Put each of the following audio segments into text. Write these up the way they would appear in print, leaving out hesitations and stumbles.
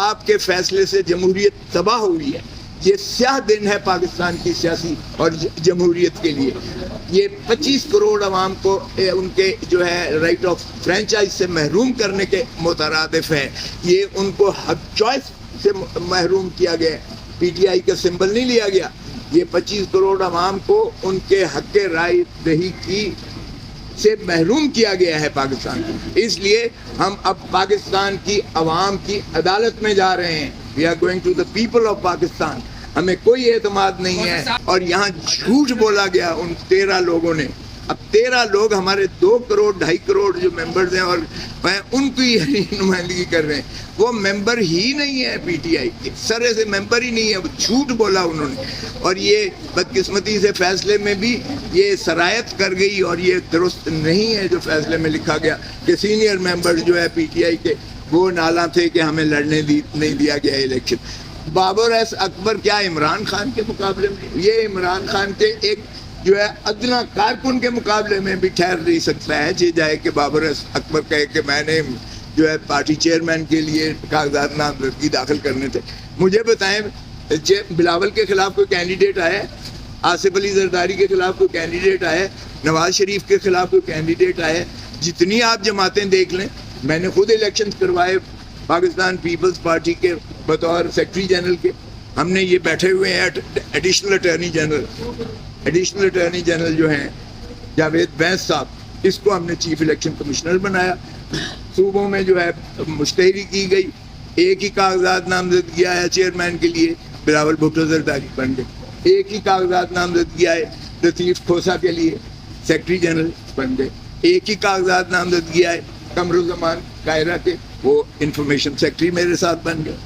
آپ کے فیصلے سے جمہوریت تباہ ہوئی ہے. یہ سیاہ دن ہے پاکستان کی سیاسی اور جمہوریت کے لیے. یہ 25 کروڑ عوام کو ان کے جو ہے رائٹ آف فرینچائز سے محروم کرنے کے مترادف ہے. یہ ان کو حق چوائس سے محروم کیا گیا. پی ٹی آئی کا سمبل نہیں لیا گیا. یہ 25 کروڑ عوام کو ان کے حق رائے دہی کی سے محروم کیا گیا ہے پاکستان. اس لیے ہم اب پاکستان کی عوام کی عدالت میں جا رہے ہیں. We are going to the people of Pakistan. ہمیں کوئی اعتماد نہیں ہے اور یہاں جھوٹ بولا گیا ان 13 لوگوں نے. اب 13 لوگ ہمارے 2 کروڑ 2.5 کروڑ جو ممبرز ہیں اور ان کی نمائندگی کر رہے ہیں. وہ ممبر ہی نہیں ہے پی ٹی آئی کے, سرے سے ممبر ہی نہیں ہے. وہ جھوٹ بولا انہوں نے اور یہ بدقسمتی سے فیصلے میں بھی یہ سرایت کر گئی اور یہ درست نہیں ہے جو فیصلے میں لکھا گیا کہ سینئر ممبر جو ہے پی ٹی آئی کے وہ نالاں تھے کہ ہمیں لڑنے نہیں دیا گیا الیکشن. بابر ایس اکبر کیا عمران خان کے مقابلے میں, یہ عمران خان کے ایک جو ہے ادنا کارکن کے مقابلے میں بھی ٹھہر نہیں سکتا ہے. جی جائے کہ بابر ایس اکبر کہے کہ میں نے جو ہے پارٹی چیئرمین کے لیے کاغذات نامزدگی داخل کرنے تھے. مجھے بتائیں بلاول کے خلاف کوئی کینڈیڈیٹ آیا ہے؟ آصف علی زرداری کے خلاف کوئی کینڈیڈیٹ آیا ہے؟ نواز شریف کے خلاف کوئی کینڈیڈیٹ آیا ہے؟ جتنی آپ جماعتیں دیکھ لیں, میں نے خود الیکشن کروائے پاکستان پیپلز پارٹی کے بطور سیکرٹری جنرل کے. ہم نے یہ بیٹھے ہوئے ہیں ایڈیشنل اٹارنی جنرل جو ہیں جاوید بینس صاحب, اس کو ہم نے چیف الیکشن کمشنر بنایا. صوبوں میں جو ہے مشتہری کی گئی. ایک ہی کاغذات نامزد کیا ہے چیئرمین کے لیے, بلاول بھٹو زرداری بن گئے. ایک ہی کاغذات نامزد کیا ہے لطیف کھوسا کے لیے, سیکرٹری جنرل بن گئے. ایک ہی کاغذات نامزد کیا ہے قمرالزمان قاہرہ کے, وہ انفارمیشن سیکرٹری میرے ساتھ بن گئے.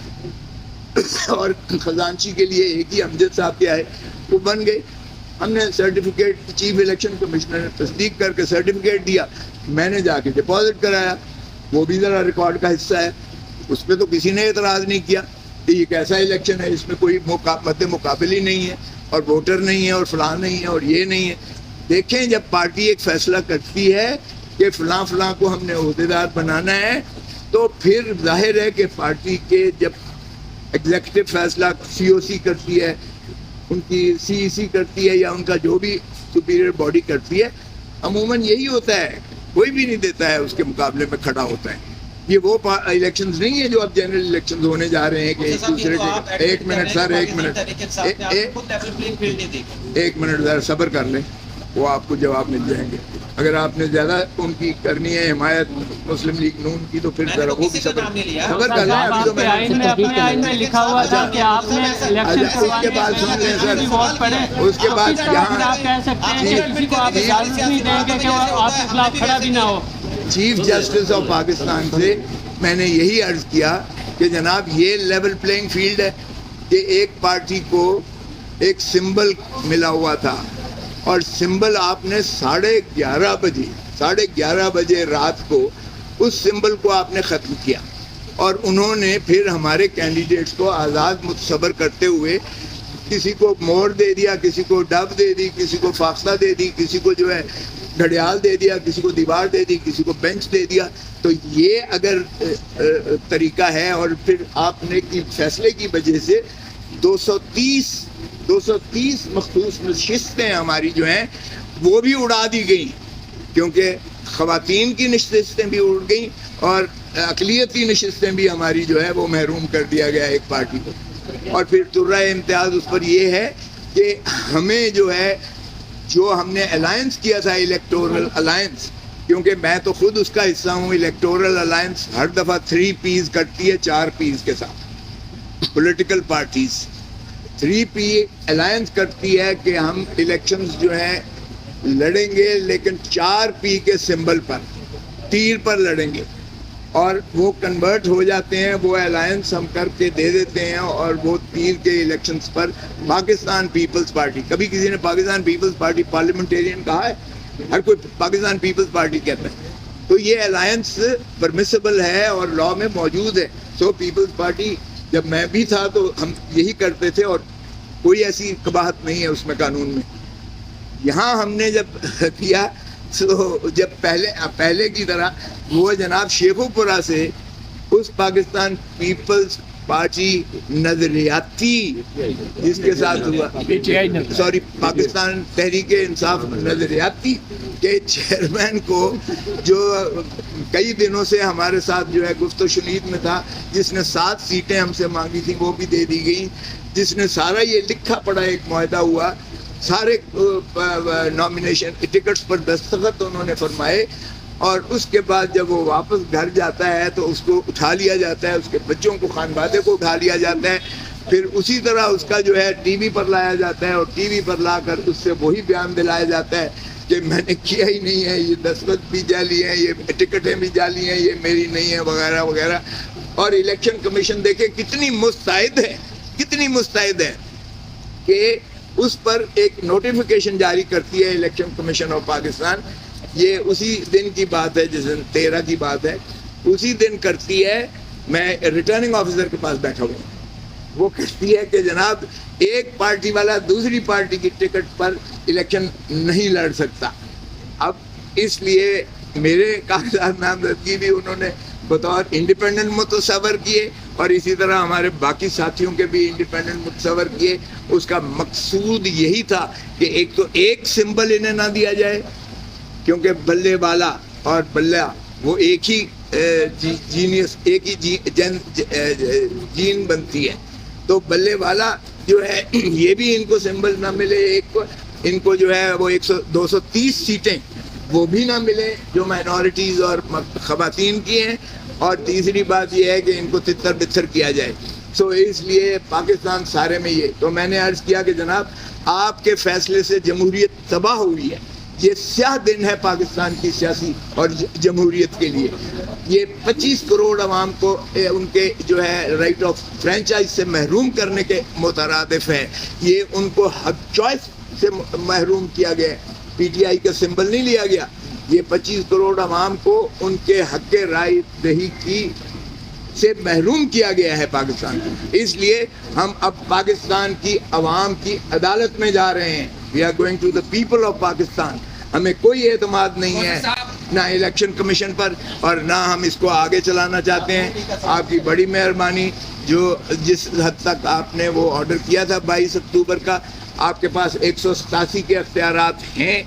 اور خزانچی کے لیے ایک ہی امجد صاحب کے آئے, وہ بن گئے. ہم نے سرٹیفکیٹ چیف الیکشن کمشنر نے تصدیق کر کے سرٹیفکیٹ دیا, میں نے جا کے ڈپازٹ کرایا. وہ بھی ذرا ریکارڈ کا حصہ ہے. اس پہ تو کسی نے اعتراض نہیں کیا کہ یہ کیسا الیکشن ہے, اس میں کوئی مد مقابل ہی نہیں ہے اور ووٹر نہیں ہے اور فلاں نہیں ہے اور یہ نہیں ہے. دیکھیں جب پارٹی ایک فیصلہ کرتی ہے کہ فلاں فلاں کو ہم نے عہدیدار بنانا ہے, تو پھر ظاہر ہے کہ پارٹی کے جب ایگزیکٹو فیصلہ سی او سی کرتی ہے, ان کی سی ای سی کرتی ہے, یا ان کا جو بھی سپیریئر باڈی کرتی ہے, عموماً یہی ہوتا ہے. کوئی بھی نہیں دیتا ہے اس کے مقابلے میں کھڑا ہوتا ہے. یہ وہ الیکشنز نہیں ہے جو اب جنرل الیکشنز ہونے جا رہے ہیں کہ ایک دوسرے کے. ایک منٹ ذرا صبر کر لیں, وہ آپ کو جواب مل جائیں گے. اگر آپ نے زیادہ ان کی کرنی ہے حمایت مسلم لیگ نون کی, تو پھر ذرا وہ بھی صبر کر لیں. ابھی تو میں لکھا ہوا تھا کہ آپ نے اس کے بعد سن لیں سر, اس کے بعد یہاں چیف جسٹس آف پاکستان سے میں نے یہی عرض کیا کہ جناب یہ لیول پلینگ فیلڈ ہے کہ ایک پارٹی کو ایک سمبل ملا ہوا تھا اور سمبل آپ نے 11:30 بجے رات کو اس سمبل کو آپ نے ختم کیا, اور انہوں نے پھر ہمارے کینڈیڈیٹس کو آزاد متصور کرتے ہوئے کسی کو مور دے دیا, کسی کو ڈب دے دی, کسی کو فاختہ دے دی, کسی کو جو ہے گھڑیال دے دیا, کسی کو دیوار دے دی, کسی کو بینچ دے دیا. تو یہ اگر طریقہ ہے, اور پھر آپ نے فیصلے کی وجہ سے 230 مخصوص نشستیں ہماری جو ہیں وہ بھی اڑا دی گئیں, کیونکہ خواتین کی نشستیں بھی اڑ گئیں اور اقلیتی نشستیں بھی ہماری جو ہے وہ محروم کر دیا گیا ایک پارٹی کو. اور پھر ترہ امتیاز اس پر یہ ہے کہ ہمیں جو ہے جو ہم نے الائنس کیا تھا الیکٹورل الائنس, کیونکہ میں تو خود اس کا حصہ ہوں. الیکٹورل الائنس ہر دفعہ 3 پیز کرتی ہے 4 پیز کے ساتھ. پولیٹیکل پارٹیز 3 پی الائنس کرتی ہے کہ ہم الیکشنز جو ہیں لڑیں گے, لیکن 4 پی کے سمبل پر, تیر پر لڑیں گے. اور وہ کنورٹ ہو جاتے ہیں, وہ الائنس ہم کر کے دے دیتے ہیں, اور وہ تیر کے الیکشنز پر پاکستان پیپلز پارٹی. کبھی کسی نے پاکستان پیپلز پارٹی پارلیمنٹیرین کہا ہے؟ ہر کوئی پاکستان پیپلز پارٹی کہتا ہے. تو یہ الائنس پرمیسیبل ہے اور لا میں موجود ہے. سو پیپلز پارٹی جب میں بھی تھا تو ہم یہی کرتے تھے, اور کوئی ایسی قباحت نہیں ہے اس میں قانون میں. یہاں ہم نے جب کیا تو جب پہلے کی طرح وہ جناب شیخو پورہ سے اس پاکستان پیپلز پارٹی نظریاتی جس کے ساتھ ہوا، سوری پاکستان تحریک انصاف نظریاتی کے چیئرمین کو جو کئی دنوں سے ہمارے ساتھ جو ہے گفت و شنید میں تھا، جس نے 7 سیٹیں ہم سے مانگی تھیں وہ بھی دے دی گئیں، جس نے سارا یہ لکھا پڑا ایک معاہدہ ہوا، سارے نامینیشن ٹکٹس پر دستخط انہوں نے فرمائے، اور اس کے بعد جب وہ واپس گھر جاتا ہے تو اس کو اٹھا لیا جاتا ہے، اس کے بچوں کو خانوادے کو اٹھا لیا جاتا ہے، پھر اسی طرح اس کا جو ہے ٹی وی پر لایا جاتا ہے، اور ٹی وی پر لا کر اس سے وہی بیان دلایا جاتا ہے کہ میں نے کیا ہی نہیں ہے، یہ دستخط بھی جعلی ہیں، یہ ٹکٹیں بھی جعلی ہیں، یہ میری نہیں ہیں وغیرہ وغیرہ۔ اور الیکشن کمیشن دیکھیں کتنی مستعد ہے کہ اس پر ایک نوٹیفیکیشن جاری کرتی ہے الیکشن کمیشن آف پاکستان، یہ اسی دن کی بات ہے، جس دن 13 کی بات ہے، اسی دن کرتی ہے، میں ریٹرننگ آفیسر کے پاس بیٹھا ہوں، وہ کہتی ہے کہ جناب ایک پارٹی والا دوسری پارٹی کی ٹکٹ پر الیکشن نہیں لڑ سکتا۔ اب اس لیے میرے کاغذات نامزدگی بھی انہوں نے بطور انڈیپینڈنٹ متصور کیے، اور اسی طرح ہمارے باقی ساتھیوں کے بھی انڈیپینڈنٹ متصور کیے۔ اس کا مقصود یہی تھا کہ ایک تو ایک سمبل انہیں نہ دیا جائے، کیونکہ بلے والا اور بلہ وہ ایک ہی جینیس، ایک ہی جین بنتی ہے، تو بلے والا جو ہے یہ بھی ان کو سمبل نہ ملے، ایک کو ان کو جو ہے وہ 230 سیٹیں وہ بھی نہ ملے جو مائنورٹیز اور خواتین کی ہیں، اور تیسری بات یہ ہے کہ ان کو تتر بتر کیا جائے۔ سو اس لیے پاکستان سارے میں یہ تو میں نے عرض کیا کہ جناب آپ کے فیصلے سے جمہوریت تباہ ہوئی ہے، یہ سیاہ دن ہے پاکستان کی سیاسی اور جمہوریت کے لیے۔ یہ 25 کروڑ عوام کو ان کے جو ہے رائٹ آف فرینچائز سے محروم کرنے کے مترادف ہے، یہ ان کو حق چوائس سے محروم کیا گیا، پی ٹی آئی کا سمبل نہیں لیا گیا، یہ 25 کروڑ عوام کو ان کے حق رائے دہی کی سے محروم کیا گیا ہے پاکستان۔ اس لیے ہم اب پاکستان کی عوام کی عدالت میں جا رہے ہیں، we are going to the people of Pakistan. ہمیں کوئی اعتماد نہیں ہے نہ الیکشن کمیشن پر، اور نہ ہم اس کو آگے چلانا چاہتے ہیں۔ آپ کی بڑی مہربانی، جو جس حد تک آپ نے وہ آرڈر کیا تھا 22 اکتوبر کا، آپ کے پاس 187 کے اختیارات ہیں۔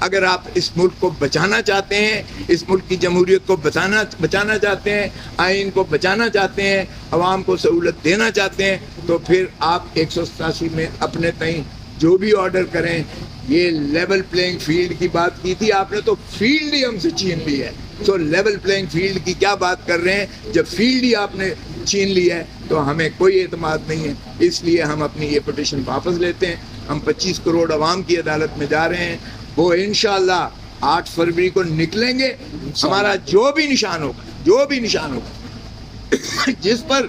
اگر آپ اس ملک کو بچانا چاہتے ہیں، اس ملک کی جمہوریت کو بچانا چاہتے ہیں، آئین کو بچانا چاہتے ہیں، عوام کو سہولت دینا چاہتے ہیں، تو پھر آپ 187 میں اپنے تئیں جو بھی آرڈر کریں۔ یہ لیول پلینگ فیلڈ کی بات کی تھی آپ نے، تو فیلڈ ہی ہم سے چھین لی ہے۔ تو لیول پلینگ فیلڈ کی کیا بات کر رہے ہیں جب فیلڈ ہی آپ نے چھین لی ہے؟ تو ہمیں کوئی اعتماد نہیں ہے، اس لیے ہم اپنی یہ پٹیشن واپس لیتے ہیں۔ ہم 25 کروڑ عوام کی عدالت میں جا رہے ہیں، وہ انشاءاللہ 8 فروری کو نکلیں گے۔ ہمارا جو بھی نشان ہوگا جس پر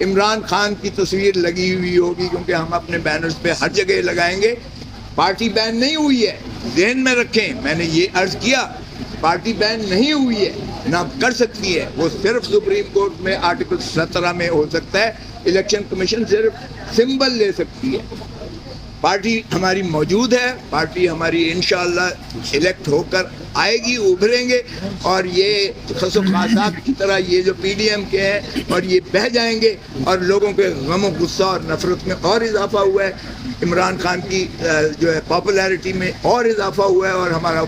عمران خان کی تصویر لگی ہوئی ہوگی، کیونکہ ہم اپنے بینرز پہ ہر جگہ لگائیں گے، پارٹی بین نہیں ہوئی ہے، ذہن میں رکھیں، میں نے یہ عرض کیا، پارٹی بین نہیں ہوئی ہے، نہ کر سکتی ہے، وہ صرف سپریم کورٹ میں آرٹیکل 17 میں ہو سکتا ہے، الیکشن کمیشن صرف سمبل لے سکتی ہے۔ پارٹی ہماری موجود ہے، پارٹی ہماری انشاءاللہ الیکٹ ہو کر آئے گی، ابھریں گے، اور یہ خس و خاصات کی طرح یہ جو پی ڈی ایم کے ہیں اور یہ بہہ جائیں گے، اور لوگوں کے غم و غصہ اور نفرت میں اور اضافہ ہوا ہے، عمران خان کی جو ہے پاپولیرٹی میں اور اضافہ ہوا ہے، اور ہمارا وہ